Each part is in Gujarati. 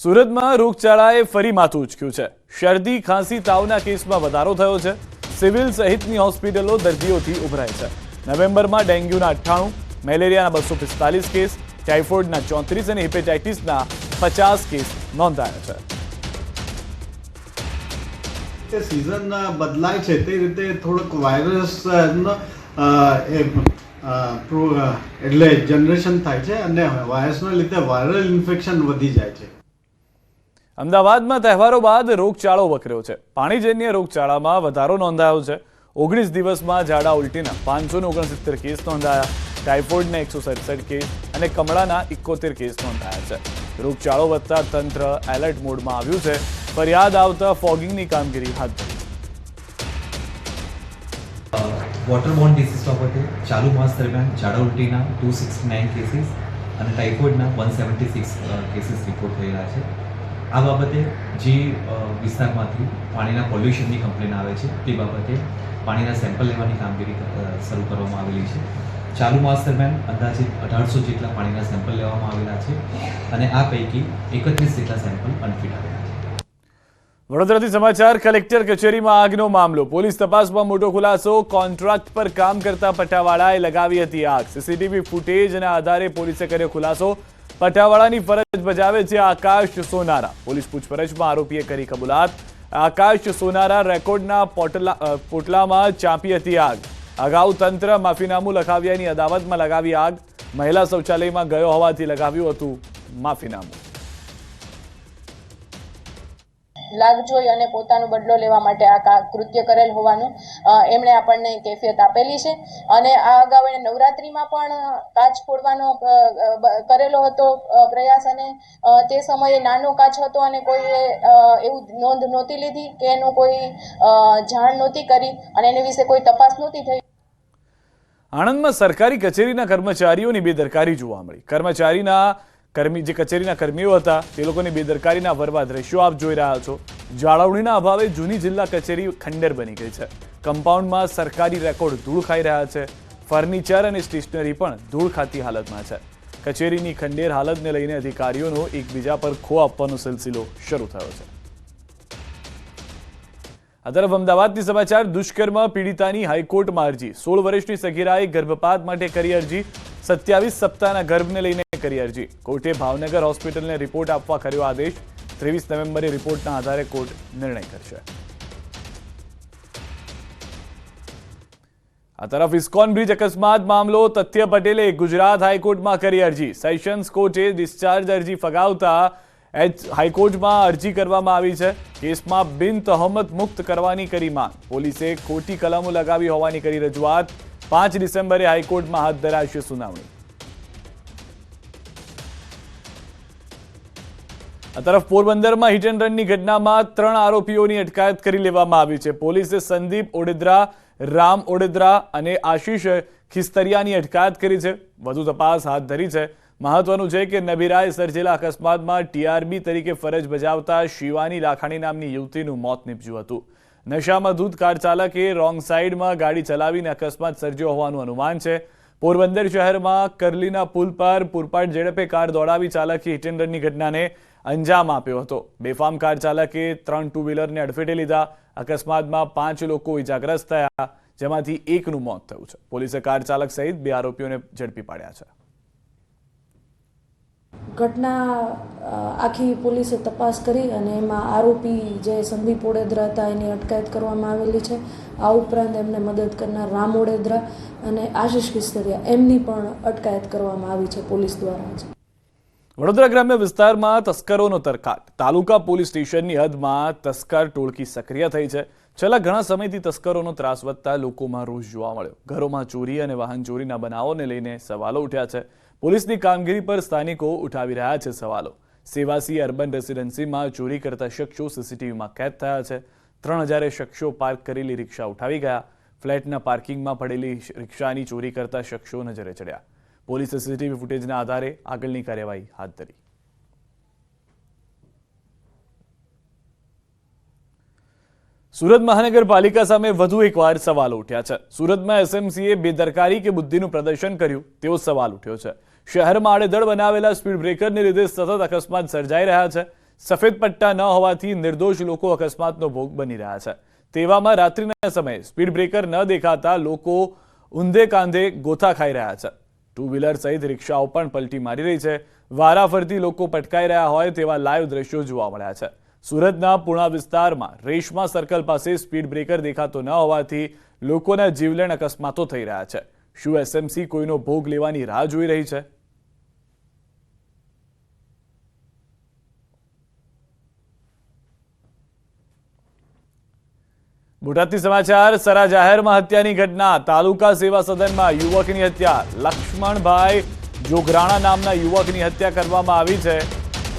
સુરતમાં રોગચાળાએ ફરી માથું ઉચક્યું છે। શરદી ખાંસી તાવના કેસમાં વધારો થયો છે। સિવિલ સહિતની હોસ્પિટલો દર્દીઓથી ઉભરાઈ છે। નવેમ્બરમાં ડેન્ગ્યુના 98, મેલેરિયાના 245 કેસ, ટાઇફોઇડના 34 અને હિપેટાઇટિસના 50 કેસ નોંધાયા છે। सीजन बदलाय छे ते रीते थोड़ोक वायरस એટલે જનરેશન થાય છે અને વાયરસના લીધે વાયરલ ઇન્ફેક્શન વધી જાય છે। અમદાવાદમાં તહેવારો બાદ રોગચાળો વકર્યો છે। પાણીજન્ય રોગચાળામાં વધારો નોંધાયો છે। 19 દિવસમાં ઝાડા ઉલટીના 569 કેસ નોંધાયા, ટાઇફોઇડના 167 કેસ અને કમળાના 71 કેસ નોંધાયા છે। રોગચાળો વધતા તંત્ર એલર્ટ મોડમાં આવ્યું છે। ફરિયાદ આવતા ફોગિંગની કામગીરી હાથ ધરી। વોટરબોર્ન ડિસીઝ બાબતે ચાલુ માસ દરમિયાન ઝાડા ઉલટીના 269 કેસીસ અને ટાઇફોઇડના 176 કેસીસ રિપોર્ટ થયેલા છે। આ બાબતે જે વિસ્તારમાંથી પાણીના પોલ્યુશનની કમ્પ્લેન આવે છે તે બાબતે પાણીના સેમ્પલ લેવાની કામગીરી શરૂ કરવામાં આવેલી છે। ચાલુ માસ દરમિયાન અંદાજિત 1800 જેટલા પાણીના સેમ્પલ લેવામાં આવેલા છે અને આ પૈકી 31 જેટલા સેમ્પલ અનફિટ આવેલા છે। વડોદરાથી સમાચાર। કલેક્ટર કચેરીમાં આગનો મામલો, પોલીસ તપાસમાં મોટો ખુલાસો। કોન્ટ્રાક્ટ પર કામ કરતા પટાવાળાએ લગાવી હતી આગ। સીસીટીવી ફૂટેજના આધારે પોલીસે કર્યો ખુલાસો। પટાવાળાની ફરજ બજાવે છે આકાશ સોનારા। પોલીસ પૂછપરછમાં આરોપીએ કરી કબૂલાત। આકાશ સોનારા રેકોર્ડના પોટલામાં ચાંપી હતી આગ। અગાઉ તંત્ર માફીનામું લખાવ્યાની અદાવતમાં લગાવી આગ। મહિલા શૌચાલયમાં ગયો હોવાથી લગાવ્યું હતું માફીનામું। લાગ જોઈ અને પોતાનો બદલો લેવા માટે આ કૃત્ય કરેલ હોવાનું એમણે આપણને કેફિયત આપેલી છે અને આ અગાઉ એને નવરાત્રિમાં પણ કાચ ફોડવાનો કરેલો હતો પ્રયાસ અને તે સમયે નાનો કાચ હતો અને કોઈએ એવું નોંધ નહોતી લીધી કે એનું કોઈ જાણ નહોતી કરી અને એની વિશે કોઈ તપાસ નહોતી થઈ। આણંદમાં સરકારી કચેરીના કર્મચારીઓની બેદરકારી જોવા મળી। જે કચેરીના કર્મીઓ હતા તે લોકોની બેદરકારીના વરવા દ્રશ્યો આપ જોઈ રહ્યા છો। જાળવણીના અભાવે જૂની જિલ્લા કચેરી ખંડેર બની ગઈ છે। કમ્પાઉન્ડમાં સરકારી રેકોર્ડ ધૂળ ખાઈ રહ્યા છે। ફર્નિચર અને સ્ટેશનરી પણ ધૂળ ખાતી હાલતમાં છે। કચેરીની ખંડેર હાલતને લઈને અધિકારીઓનો એકબીજા પર ખો આપવાનો સિલસિલો શરૂ થયો છે। આ તરફ અમદાવાદથી સમાચાર। દુષ્કર્મ પીડિતાની હાઈકોર્ટમાં અરજી। 16 વર્ષની સગીરાએ ગર્ભપાત માટે કરી અરજી। 27 સપ્તાહના ગર્ભને લઈને કરી અરજી। કોર્ટે ભાવનગર હોસ્પિટલને રિપોર્ટ આપવા કર્યો આદેશ। 23 નવેમ્બરે રિપોર્ટના આધારે કોર્ટ નિર્ણય કરશે। આ તરફ ઇસ્કોન બ્રિજ અકસ્માત મામલો। તથ્ય પટેલે ગુજરાત હાઈકોર્ટમાં કરી અરજી। સેશન્સ કોર્ટે ડિસ્ચાર્જ અરજી ફગાવતા હાઈકોર્ટમાં અરજી કરવામાં આવી છે। કેસમાં બિન તહોમત મુક્ત કરવાની કરી માંગ। પોલીસે ખોટી કલમો લગાવી હોવાની કરી રજૂઆત। 5 ડિસેમ્બરે હાઈકોર્ટમાં હાથ ધરાશે સુનાવણી। આ તરફ પોરબંદરમાં હિટ એન્ડ રનની ઘટનામાં 3 આરોપીઓની અટકાયત કરી લેવામાં આવી છે। પોલીસે સંદીપ ઓડેદરા, રામ ઓડેદરા અને આશીષ ખિસ્તરિયાની અટકાયત કરી છે। વધુ તપાસ હાથ ધરી છે। મહત્વનું છે કે નબીરાએ સર્જેલા અકસ્માતમાં ટીઆરબી તરીકે ફરજ બજાવતા શિવાની લાખાણી નામની યુવતીનું મોત નીપજ્યું હતું। નશામાં ધૂત કાર ચાલકે રોંગ સાઈડમાં ગાડી ચલાવીને અકસ્માત સર્જ્યો હોવાનું અનુમાન છે। પોરબંદર શહેરમાં કરલીના પુલ પર પૂરપાટ ઝડપે કાર દોડાવી ચાલકે હિટ એન્ડ રનની ઘટનાને અંજામ આપ્યો હતો। બેફામ કાર ચાલકે 3 ટુ વ્હીલરને અડફેટે લીધા। અકસ્માતમાં 5 લોકો ઇજાગ્રસ્ત થયા, જેમાંથી એકનું મોત થયું છે। પોલીસે કાર ચાલક સહિત 2 આરોપીઓને ઝડપી પાડ્યા છે। ઘટના આખી પોલીસે તપાસ કરી અને એમાં આરોપી જે સંદીપ ઓડેદરા હતા એની અટકાયત કરવામાં આવેલી છે। આ ઉપરાંત એમને મદદ કરનાર રામ ઓડેદરા અને આશીષ ખિસ્તરિયા એમની પણ અટકાયત કરવામાં આવી છે પોલીસ દ્વારા। વડોદરા ગ્રામ્ય વિસ્તારમાં તસ્કરોનો તરખાટ। તાલુકા પોલીસ સ્ટેશનની હદમાં તસ્કર ટોળકી સક્રિય થઈ છે। છેલ્લા ઘણા સમયથી તસ્કરોનો ત્રાસ વધતા લોકોમાં રોષ જોવા મળ્યો। ઘરોમાં ચોરી અને વાહન ચોરીના બનાવોને લઈને સવાલો ઉઠ્યા છે। પોલીસની કામગીરી પર સ્થાનિકો ઉઠાવી રહ્યા છે સવાલો। સેવાસી અર્બન રેસિડેન્સીમાં ચોરી કરતા શખ્સો સીસીટીવીમાં કેદ થયા છે। 3000 શખ્સો પાર્ક કરેલી રિક્ષા ઉઠાવી ગયા। ફ્લેટના પાર્કિંગમાં પડેલી રિક્ષાની ચોરી કરતા શખ્સો નજરે ચડ્યા। પોલીસે સીસીટીવી ફૂટેજના આધારે આગળની કાર્યવાહી હાથ ધરી। સુરત મહાનગરપાલિકા સામે વધુ એકવાર સવાલો ઉઠ્યા છે। સુરતમાં એસએમસીએ બેદરકારી કે બુદ્ધિનું પ્રદર્શન કર્યું તેવો સવાલ ઉઠ્યો છે। શહેરમાં આડેધડ બનાવેલા સ્પીડ બ્રેકરને લીધે સતત અકસ્માત સર્જાઈ રહ્યા છે। સફેદ પટ્ટા ન હોવાથી નિર્દોષ લોકો અકસ્માતનો ભોગ બની રહ્યા છે। તેવામાં રાત્રિના સમયે સ્પીડ બ્રેકર ન દેખાતા લોકો ઊંધે કાંધે ગોથા ખાઈ રહ્યા છે। ટુ વ્હીલર સહિત રિક્ષાઓ પણ પલટી મારી રહી છે। વારાફરતી લોકો પટકાઈ રહ્યા હોય તેવા લાઈવ દ્રશ્યો જોવા મળ્યા છે। સુરતના પૂણા વિસ્તારમાં રેશમા સર્કલ પાસે સ્પીડ બ્રેકર દેખાતો ન હોવાથી લોકોના જીવલેણ અકસ્માતો થઈ રહ્યા છે। શું એસએમસી કોઈનો ભોગ લેવાની રાહ જોઈ રહી છે? બોટાદથી સમાચાર। સરા જાહેરમાં હત્યાની ઘટના। તાલુકા સેવા સદનમાં યુવકની હત્યા। લક્ષ્મણભાઈ જોગરાણા નામના યુવકની હત્યા કરવામાં આવી છે।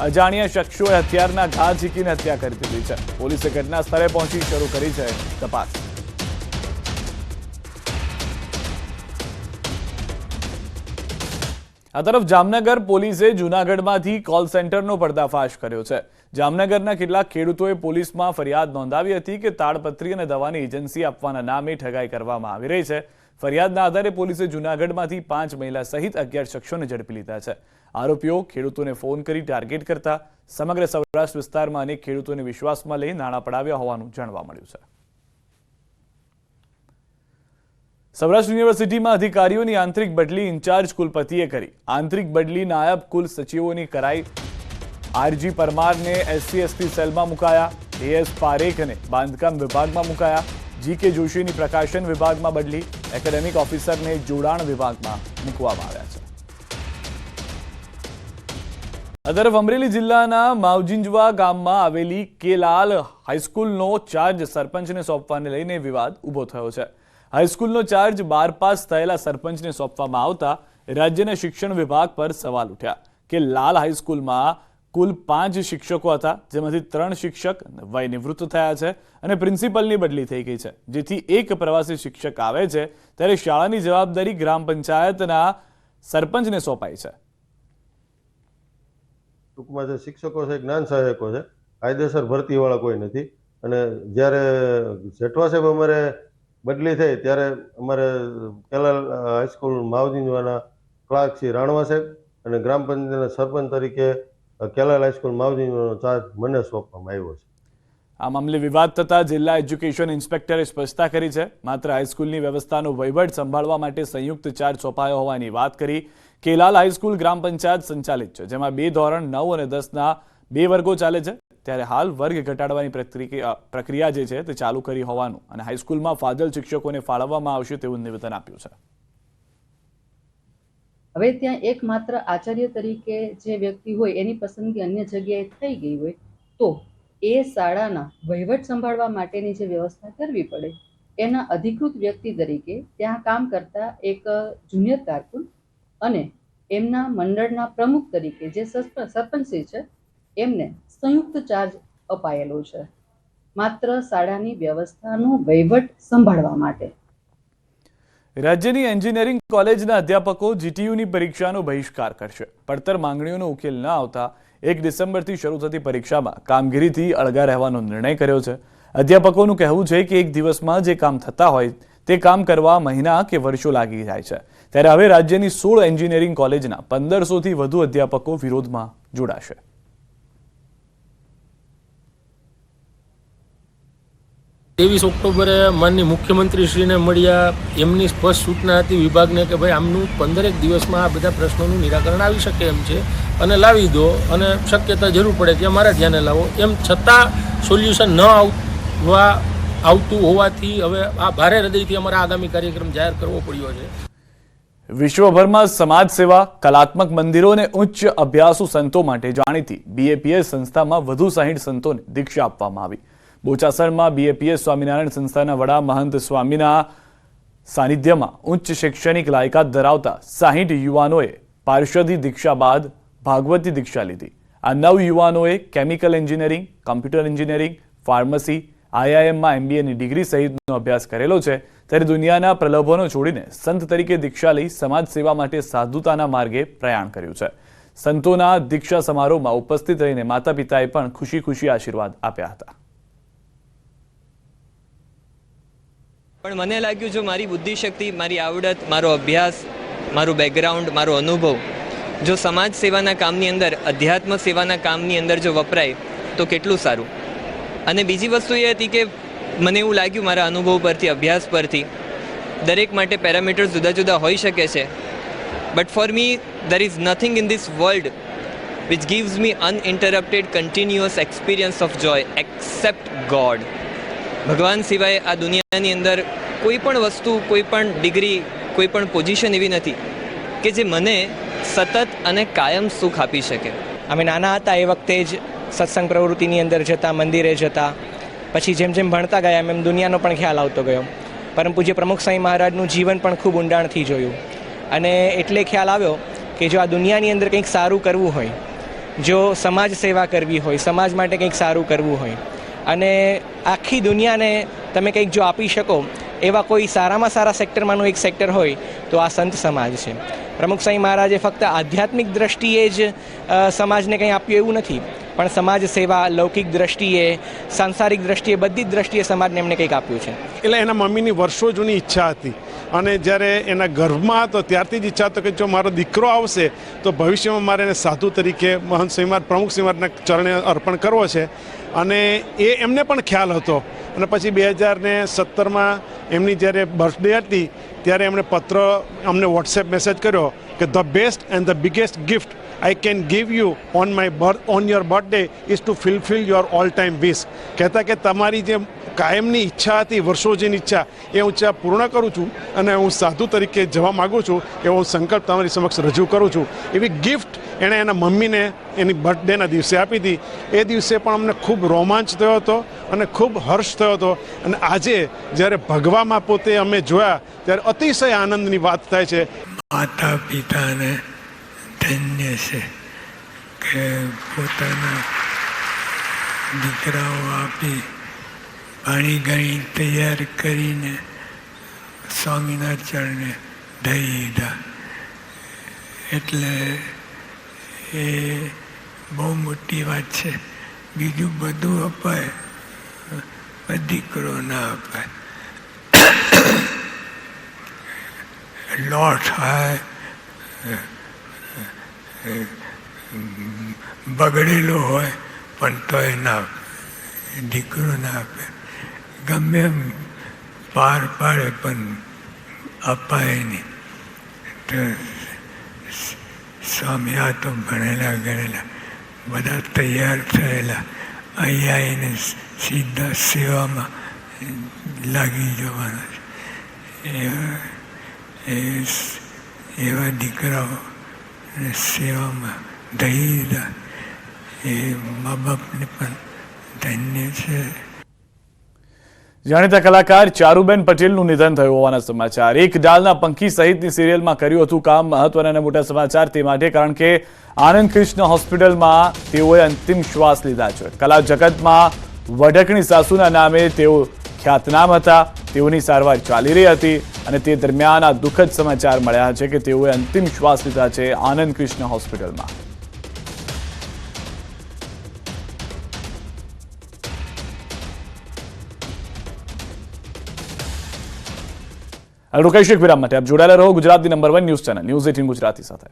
અજાણ્યા શખ્સોએ હથિયારના ઘા ઝીકીને હત્યા કરી દીધી છે। પોલીસે ઘટના સ્થળે પહોંચી શરૂ કરી છે તપાસ। આ તરફ જામનગર પોલીસે જૂનાગઢમાંથી કોલ સેન્ટરનો પર્દાફાશ કર્યો છે। જામનગરના કેટલાક ખેડૂતોએ પોલીસમાં ફરિયાદ નોંધાવી હતી કે તાડપત્રી અને દવાની એજન્સી આપવાના નામે ઠગાઈ કરવામાં આવી રહી છે। ફરિયાદના આધારે પોલીસે જૂનાગઢમાંથી 5 મહિલા સહિત 11 શખ્સોને ઝડપી લીધા છે। આરોપીઓ ખેડૂતોને ફોન કરી ટાર્ગેટ કરતા સમગ્ર સૌરાષ્ટ્ર વિસ્તારમાં અનેક ખેડૂતોને વિશ્વાસમાં લઈ નાણાં પડાવ્યા હોવાનું જાણવા મળ્યું છે। સૌરાષ્ટ્ર યુનિવર્સિટીમાં અધિકારીઓની આંતરિક બદલી ઇન્ચાર્જ કુલપતિએ કરી। આંતરિક બદલી નાયબ કુલ સચિવોની કરાઈ। આરજી પરમારને SC/ST સેલમાં મુકાયા। AS પારેખને બાંધકામ વિભાગમાં મુકાયા। GK જોશીની પ્રકાશન વિભાગમાં બદલી। એકેડેમિક ઓફિસરને જોડાણ વિભાગમાં મૂકવામાં આવ્યા છે। આ તરફ અમરેલી જિલ્લાના માવજીંજવા ગામમાં આવેલી કેલાલ હાઈસ્કૂલનો ચાર્જ સરપંચને સોંપવાને લઈને વિવાદ ઊભો થયો છે। હાઈસ્કૂલનો ચાર્જ 12 પાસ થયેલા સરપંચને સોંપવામાં આવતા રાજ્યના શિક્ષણ વિભાગ પર સવાલ ઉઠ્યા કે લાલ હાઈસ્કૂલમાં કુલ 5 શિક્ષકો હતા, જેમાંથી 3 શિક્ષક વય નિવૃત્ત થયા છે અને પ્રિન્સિપલની બદલી થઈ ગઈ છે, જેથી એક પ્રવાસી શિક્ષક આવે છે ત્યારે શાળાની જવાબદારી ગ્રામ પંચાયતના સરપંચને સોંપાઈ છે। ટૂંકમાં જે શિક્ષકો છે જ્ઞાન સહાયકો છે, કાયદેસર ભરતીવાળા કોઈ નથી। અને જ્યારે જેઠવા સાહેબ અમારે બદલી થઈ ત્યારે અમારે કેલાલ હાઈસ્કૂલ માવજીંજવાના ક્લાર્ક શ્રી રાણવા સાહેબ અને ગ્રામ પંચાયતના સરપંચ તરીકે કેલાલ હાઈસ્કૂલ માવજીંજવાનો ચાર્જ મને સોંપવામાં આવ્યો છે। આ મામલે વિવાદ થતા જિલ્લા એજ્યુકેશન ઇન્સ્પેક્ટરે સ્પષ્ટતા કરી છે। માત્ર હાઈસ્કૂલની વ્યવસ્થાનો વહીવટ સંભાળવા માટે સંયુક્ત ચાર્જ સોંપાયો હોવાની વાત કરી। કેલાલ હાઈસ્કૂલ ગ્રામ પંચાયત સંચાલિત છે, જેમાં 2 ધોરણ 9 અને 10ના 2 વર્ગો ચાલે છે। ત્યારે હાલ વર્ગ ઘટાડવાની પ્રક્રિયા જે છે તે ચાલુ કરી હોવાનું અને હાઈસ્કૂલમાં ફાજલ શિક્ષકોને ફાળવવામાં આવશે તેવું નિવેદન આપ્યું છે। હવે ત્યાં એકમાત્ર આચાર્ય તરીકે જે વ્યક્તિ હોય એની પસંદગી અન્ય જગ્યાએ થઈ ગઈ હોય તો એ શાળાના વહીવટ સંભાળવા માટેની જે વ્યવસ્થા કરવી પડે એના અધિકૃત વ્યક્તિ તરીકે ત્યાં કામ કરતા એક જુનિયર કારકુન અને એમના મંડળના પ્રમુખ તરીકે જે સરપંચશ્રી છે એમને સંયુક્ત ચાર્જ અપાયેલો છે, માત્ર શાળાની વ્યવસ્થાનો વહીવટ સંભાળવા માટે। રાજ્યની એન્જિનિયરિંગ કોલેજના અધ્યાપકો જીટીયુની પરીક્ષાનો બહિષ્કાર કરશે। પડતર માંગણીઓનો ઉકેલ ન આવતા 1 ડિસેમ્બરથી શરૂ થતી પરીક્ષામાં કામગીરીથી અળગા રહેવાનો નિર્ણય કર્યો છે। અધ્યાપકોનું કહેવું છે કે એક દિવસમાં જે કામ થતા હોય તે કામ કરવા મહિના કે વર્ષો લાગી જાય છે, ત્યારે હવે રાજ્યની 16 એન્જિનિયરિંગ કોલેજના 1500થી વધુ અધ્યાપકો વિરોધમાં જોડાશે। 23 ઓક્ટોબરે માનનીય મુખ્યમંત્રીશ્રીને મળ્યા, એમની સ્પષ્ટ સૂચના હતી વિભાગને કે ભાઈ આમનું 15 દિવસમાં આ બધા પ્રશ્નોનું નિરાકરણ આવી શકે એમ છે અને લાવી દો, અને શક્યતા જરૂર પડે ત્યાં મારા ધ્યાને લાવો। એમ છતાં સોલ્યુશન ન આવતું હોવાથી હવે આ ભારે હૃદયથી અમારા આગામી કાર્યક્રમ જાહેર કરવો પડ્યો છે। વિશ્વભરમાં સમાજ સેવા, કલાત્મક મંદિરો અને ઉચ્ચ અભ્યાસુ સંતો માટે જાણીતી BAPS સંસ્થામાં વધુ 60 સંતોને દીક્ષા આપવામાં આવી। બોચાસણમાં BAPS સ્વામિનારાયણ સંસ્થાના વડા મહંત સ્વામીના સાનિધ્યમાં ઉચ્ચ શૈક્ષણિક લાયકાત ધરાવતા 60 યુવાનોએ પાર્ષદી દીક્ષા બાદ ભાગવતી દીક્ષા લીધી। આ 9 યુવાનોએ chemical engineering, computer engineering, pharmacy, IIMમાં MBAની ડિગ્રી સહિતનો અભ્યાસ કરેલો છે, ત્યારે દુનિયાના પ્રલોભનો છોડીને સંત તરીકે દીક્ષા લઈ સમાજ સેવા માટે સાધુતાના માર્ગે પ્રયાણ કર્યું છે। સંતોના દીક્ષા સમારોહમાં ઉપસ્થિત રહીને માતા પિતાએ પણ ખુશી ખુશી આશીર્વાદ આપ્યા હતા। પણ મને લાગ્યું જો મારી બુદ્ધિશક્તિ, મારી આવડત, મારો અભ્યાસ, મારું બેકગ્રાઉન્ડ, મારો અનુભવ જો સમાજ સેવાના કામની અંદર, અધ્યાત્મ સેવાના કામની અંદર જો વપરાય તો કેટલું સારું. અને બીજી વસ્તુ એ હતી કે મને એવું લાગ્યું મારા અનુભવ પરથી, અભ્યાસ પરથી, દરેક માટે પેરામીટર્સ જુદા જુદા હોઈ શકે છે, but for me there is nothing in this world which gives me uninterrupted continuous experience of joy except God. ભગવાન સિવાય આ દુનિયાની અંદર કોઈ પણ વસ્તુ, કોઈ પણ ડિગ્રી, કોઈ પણ પોઝિશન એવી નથી કે જે મને સતત અને કાયમ સુખ આપી શકે. અમે નાના હતા એ વખતે જ સત્સંગ પ્રવૃત્તિની અંદર જતા, મંદિરે જતા. પછી જેમ જેમ ભણતા ગયા એમ દુનિયાનો પણ ખ્યાલ આવતો ગયો. પરમ પૂજ્ય પ્રમુખ સ્વામી મહારાજનું જીવન પણ ખૂબ ઊંડાણથી જોયું અને એટલે ખ્યાલ આવ્યો કે જો આ દુનિયાની અંદર કંઈક સારું કરવું હોય, જો સમાજ સેવા કરવી હોય, સમાજ માટે કંઈક સારું કરવું હોય અને આખી દુનિયાને તમે કંઈક જો આપી શકો એવા કોઈ સારામાં સારા સેક્ટરમાંનું એક સેક્ટર હોય તો આ સંત સમાજ છે. પ્રમુખ સ્વામી મહારાજે ફક્ત આધ્યાત્મિક દ્રષ્ટિએ જ સમાજને કંઈ આપ્યું એવું નથી, પણ સમાજ સેવા, લૌકિક દ્રષ્ટિએ, સાંસારિક દ્રષ્ટિએ, બધી જ દ્રષ્ટિએ સમાજને એમને કંઈક આપ્યું છે. એટલે એના મમ્મીની વર્ષો જૂની ઈચ્છા હતી અને જ્યારે એના ગર્ભમાં હતો ત્યારથી જ ઈચ્છા હતો કે જો મારો દીકરો આવશે તો ભવિષ્યમાં મારે એને સાધુ તરીકે મહંત સ્વામી મહારાજ, પ્રમુખ સ્વામી મહારાજના ચરણે અર્પણ કરવો છે. અને એ એમને પણ ખ્યાલ હતો. અને પછી 2017માં એમની જ્યારે બર્થડે હતી ત્યારે એમણે પત્ર, અમને વોટ્સએપ મેસેજ કર્યો કે the best and the biggest gift I can give you on your birthday is to fulfill your all time wish. કહેતા કે તમારી જે કાયમની ઈચ્છા હતી, વર્ષો જેની ઈચ્છા, એ હું ઈચ્છા પૂર્ણ કરું છું અને હું સાધુ તરીકે જવા માગું છું એવો હું સંકલ્પ તમારી સમક્ષ રજૂ કરું છું. એવી ગિફ્ટ એણે એના મમ્મીને એની બર્થડેના દિવસે આપી હતી. એ દિવસે પણ અમને ખૂબ રોમાંચ થયો હતો અને ખૂબ હર્ષ થયો હતો. અને આજે જ્યારે ભગવામાં પોતે અમે જોયા ત્યારે અતિશય આનંદની વાત થાય છે. માતા પિતાને ધન્ય છે કે પોતાના દીકરાઓ આપી પાણી ગણી તૈયાર કરીને સ્વામીના ચરણે દઈ દીધા. એટલે એ બહુ મોટી વાત છે. બીજું બધું અપાય પણ દીકરો ના અપાય. લોટ હોય, બગડેલો હોય પણ તોય ના આપે, દીકરો ના આપે. ગમે એમ પાર પાડે પણ અપાય નહીં. તો સ્વામી આ તો ભણેલા ગણેલા બધા તૈયાર થયેલા, અહીંયા આવીને સીધા સેવામાં લાગી જવાના છે. એવા દીકરાઓ સેવામાં દઈ દીધા. એ મા બાપને પણ ધન્ય છે. જાણીતા કલાકાર ચારુબેન પટેલનું નિધન થયું હોવાના સમાચાર. એક ડાલના પંખી સહિતની સિરિયલમાં કર્યું હતું કામ. મહત્વના અને મોટા સમાચાર તે માટે, કારણ કે આનંદ કૃષ્ણ હોસ્પિટલમાં તેઓએ અંતિમ શ્વાસ લીધા છે. કલા જગતમાં વઢકણી સાસુના નામે તેઓ ખ્યાતનામ હતા. તેઓની સારવાર ચાલી રહી હતી અને તે દરમિયાન આ દુઃખદ સમાચાર મળ્યા છે કે તેઓએ અંતિમ શ્વાસ લીધા છે આનંદ કૃષ્ણ હોસ્પિટલમાં. રોકાઈશું એક વિરામ માટે. આપ જોડાયેલા રહો ગુજરાતની number 1 news channel news 18 Gujarati સાથે.